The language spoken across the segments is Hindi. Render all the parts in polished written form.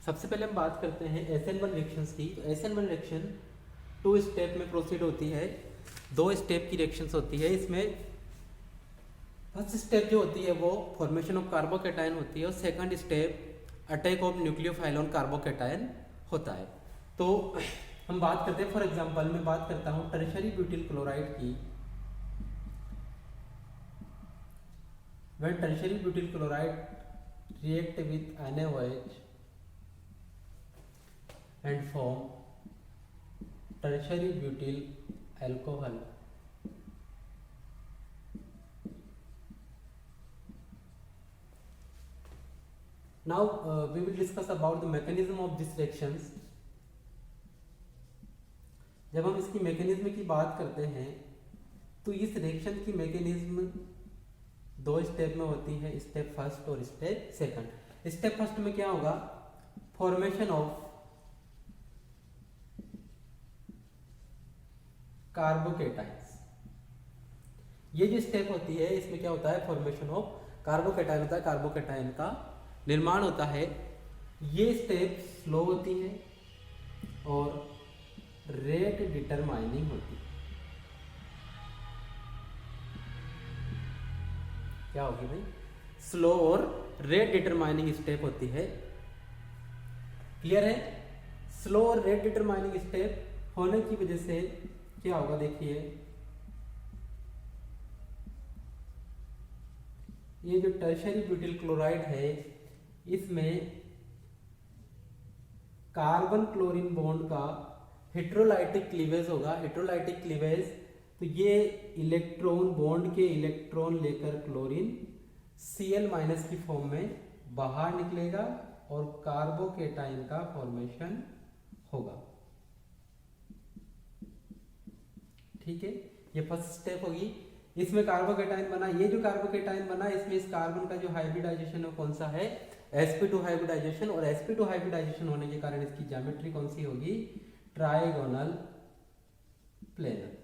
सबसे पहले हम बात करते हैं SN1 रिएक्शंस की। तो SN1 रिएक्शन 2 स्टेप में प्रोसीड होती है, 2 स्टेप की रिएक्शंस होती है। इसमें फर्स्ट स्टेप जो होती है वो फॉर्मेशन ऑफ कार्बोकैटायन होती है और second step attack of nucleophile on carbocation होता है। तो हम बात करते हैं, फॉर एग्जांपल मैं बात करता हूँ टर्शियरी ब्यूटिल क्लोराइड की। When tertiary butyl chloride react with NaOH and form tertiary butyl alcohol, now we will discuss about the mechanism of these reactions. जब हम इसकी मैकेनिज्म की बात करते हैं तो इस रिएक्शन की मैकेनिज्म 2 स्टेप में होती है, स्टेप फर्स्ट और स्टेप सेकंड। स्टेप फर्स्ट में क्या होगा, फॉर्मेशन ऑफ कार्बोकैटायंस। ये जो स्टेप होती है इसमें क्या होता है, फॉर्मेशन ऑफ कार्बोकैटायन होता है, कार्बोकैटायन का निर्माण होता है। ये स्टेप स्लो होती है और रेट डिटरमाइनिंग होती है। क्या होगी भाई, स्लो और रेट डिटरमाइनिंग स्टेप होती है। क्लियर है? स्लो और रेट डिटरमाइनिंग स्टेप होने की वजह से क्या होगा, देखिए ये जो टर्शियरी ब्यूटिल क्लोराइड है इसमें कार्बन क्लोरीन बॉन्ड का हेट्रोलाइटिक क्लीवेज होगा। हेट्रोलाइटिक क्लीवेज, तो ये इलेक्ट्रॉन बॉन्ड के इलेक्ट्रॉन लेकर क्लोरीन Cl- की फॉर्म में बाहर निकलेगा और कार्बोकैटायन का फॉर्मेशन होगा। ठीक है, ये फर्स्ट स्टेप होगी। इसमें कार्बोकैटायन बना, ये जो कार्बोकैटायन बना इसमें इस कार्बन का जो हाइब्रिडाइजेशन है कौन सा है, sp2 हाइब्रिडाइजेशन। और sp2 हाइब्रिडाइजेशन होने के कारण इसकी ज्योमेट्री कौन सी होगी, ट्राइगोनल प्लेनर।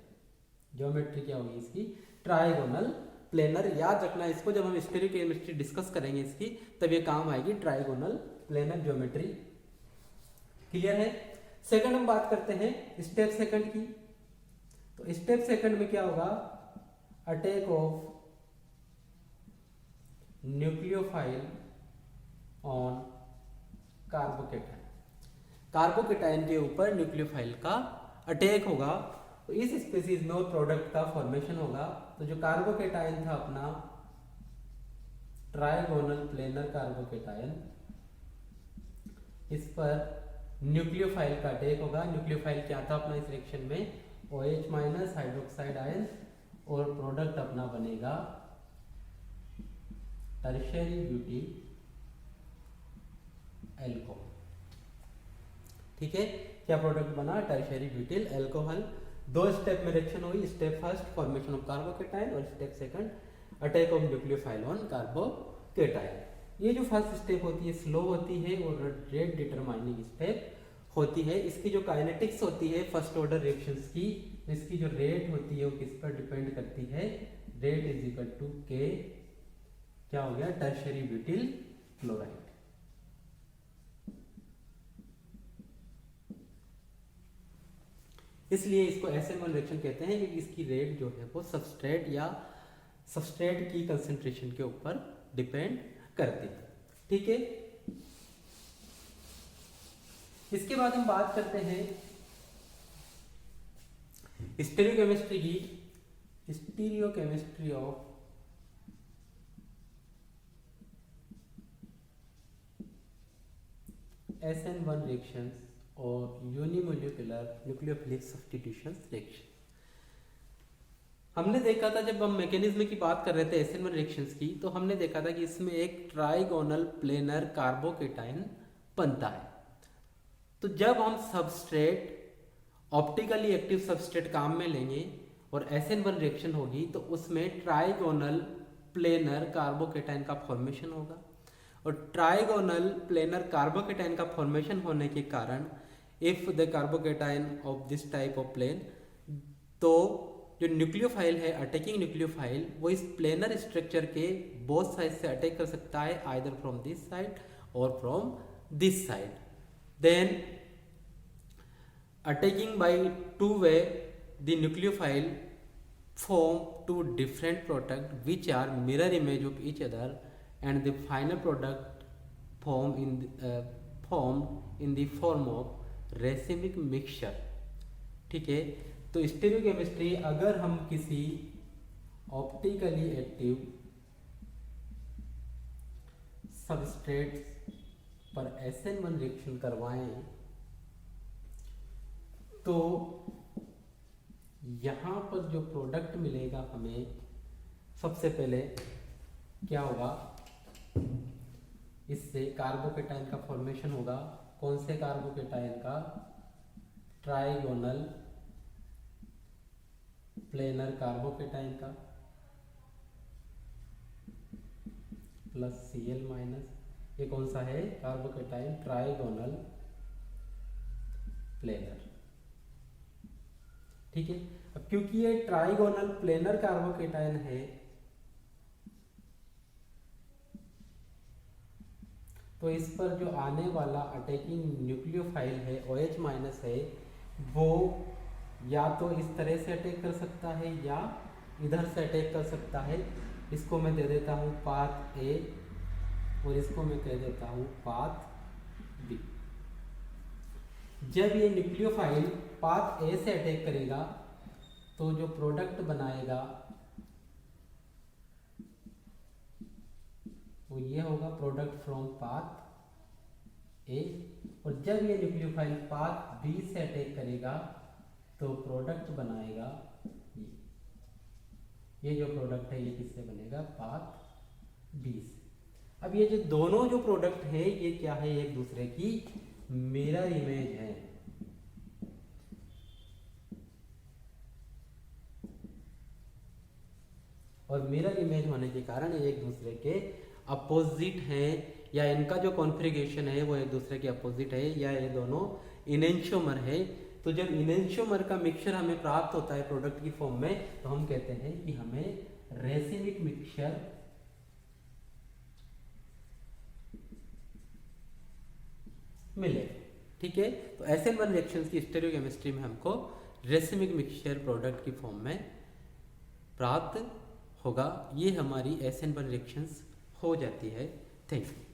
ज्योमेट्री क्या होगी इसकी, ट्राइगोनल प्लेनर। याद रखना इसको, जब हम स्टीरियोकेमिस्ट्री डिस्कस करेंगे इसकी तब ये काम आएगी, ट्राइगोनल प्लेनर ज्योमेट्री। क्लियर है? सेकंड हम बात करते हैं स्टेप सेकंड की। तो स्टेप सेकंड में क्या होगा, attack of nucleophile on carbocation. Carbocation के ऊपर न्यूक्लियोफाइल का अटैक होगा, तो इस स्पीसीज में और प्रोडक्ट का फॉर्मेशन होगा। तो जो कार्बोकैटायन था अपना ट्राइगोनल प्लेनर कार्बोकैटायन, इस पर न्यूक्लियोफाइल का अटैक होगा। न्यूक्लियोफाइल क्या था अपना इस रिएक्शन में, OH- हाइड्रोक्साइड आयन, और प्रोडक्ट अपना बनेगा टर्शियरी ब्यूटिल एल्कोहल। ठीक है, क्या प्रोडक्ट बना, टर्शियरी ब्यूटिल एल्कोहल। 2 स्टेप में रिएक्शन हुई, step first formation of carbocation और step second attack of nucleophile on carbocation. ये जो फर्स्ट स्टेप होती है स्लो होती है और रेट डिटरमाइनिंग स्टेप होती है। इसकी जो काइनेटिक्स होती है फर्स्ट ऑर्डर रिएक्शंस की, इसकी जो रेट होती है वो किस पर डिपेंड करती है, रेट इज इक्वल टू के, क्या हो गया, टर्शियरी ब्यूटिल क्लोराइड। इसलिए इसको SN1 रिएक्शन कहते हैं क्योंकि इसकी रेट जो है वो सबस्ट्रेट या सबस्ट्रेट की कंसंट्रेशन के ऊपर डिपेंड करती है। ठीक है, इसके बाद हम बात करते हैं स्टीरियोकेमिस्ट्री की। स्टीरियोकेमिस्ट्री ऑफ SN1 रिएक्शंस और यूनिमोलिकुलर न्यूक्लियोफिलिक सब्स्टिट्यूशन रिएक्शन। हमने देखा था जब हम मैकेनिज्म की बात कर रहे थे SN1 रिएक्शंस की, तो हमने देखा था कि इसमें एक ट्राइगोनल प्लेनर कार्बोकैटायन बनता है। तो जब हम सबस्ट्रेट ऑप्टिकली एक्टिव सबस्ट्रेट काम में लेंगे और SN1 रिएक्शन होगी तो उसमें ट्राइगोनल प्लेनर कार्बोकैटायन का फॉर्मेशन होगा। और ट्राइगोनल प्लेनर कार्बोकैटायन का फॉर्मेशन होने के कारण if the carbocation of this type of plane, तो जो न्यूक्लियोफाइल है अटैकिंग न्यूक्लियोफाइल वो इस प्लेनर स्ट्रक्चर के बोथ साइड से अटैक कर सकता है, आइदर फ्रॉम दिस साइड और from this side. Then attacking by two-way the nucleophile form two different product which are mirror image of each other and the final product formed in the form of racemic mixture. ठीक है, तो स्टीरियोकेमिस्ट्री अगर हम किसी ऑप्टिकली एक्टिव सबस्ट्रेट पर SN1 रिएक्शन करवाएं तो यहाँ पर जो प्रोडक्ट मिलेगा हमें, सबसे पहले क्या होगा, इससे कार्बोकेटाइन का फॉर्मेशन होगा। कौन से कार्बोकेटाइन का? ट्राइगोनल प्लेनर कार्बोकेटाइन का प्लस Cl माइनस, ये कौन सा है? Carbocation trigonal planar. ठीक है, अब क्योंकि ये ट्राइगोनल प्लेनर कार्बोकेटाइन है तो इस पर जो आने वाला अटैकिंग न्यूक्लियोफाइल है OH माइनस है, वो या तो इस तरह से अटैक कर सकता है या इधर से अटैक कर सकता है। इसको मैं दे देता हूँ पाथ A और इसको मैं कह देता हूँ पाथ B। जब ये न्यूक्लियोफाइल पाथ A से अटैक करेगा तो जो प्रोडक्ट बनाएगा वो ये होगा, प्रोडक्ट फ्रॉम पाथ A। और जब ये न्यूक्लियोफाइल पाथ B से अटैक करेगा तो प्रोडक्ट बनाएगा ये जो प्रोडक्ट है ये किससे बनेगा? पाथ B से। अब ये जो दोनों जो प्रोडक्ट है ये क्या है? एक दूसरे की मिरर इमेज है। और मिरर इमेज होने के कारण ये एक दूसरे के अपोजिट हैं, या इनका जो कॉन्फ़िगरेशन है वो एक दूसरे के अपोजिट है, या ये दोनों इनेंशियोमर है। तो जब इनेंशियोमर का मिक्सचर हमें प्राप्त होता है प्रोडक्ट की फॉर्म में तो हम कहते हैं कि हमें रेसिमिक मिक्सचर मिले। ठीक है, तो SN1 रिएक्शंस की स्टीरियोकेमिस्ट्री में हमको रेसिमिक मिक्सचर प्रोडक्ट की फॉर्म में प्राप्त होगा। ये हमारी SN1 रिएक्शंस हो जाती है। Thank you.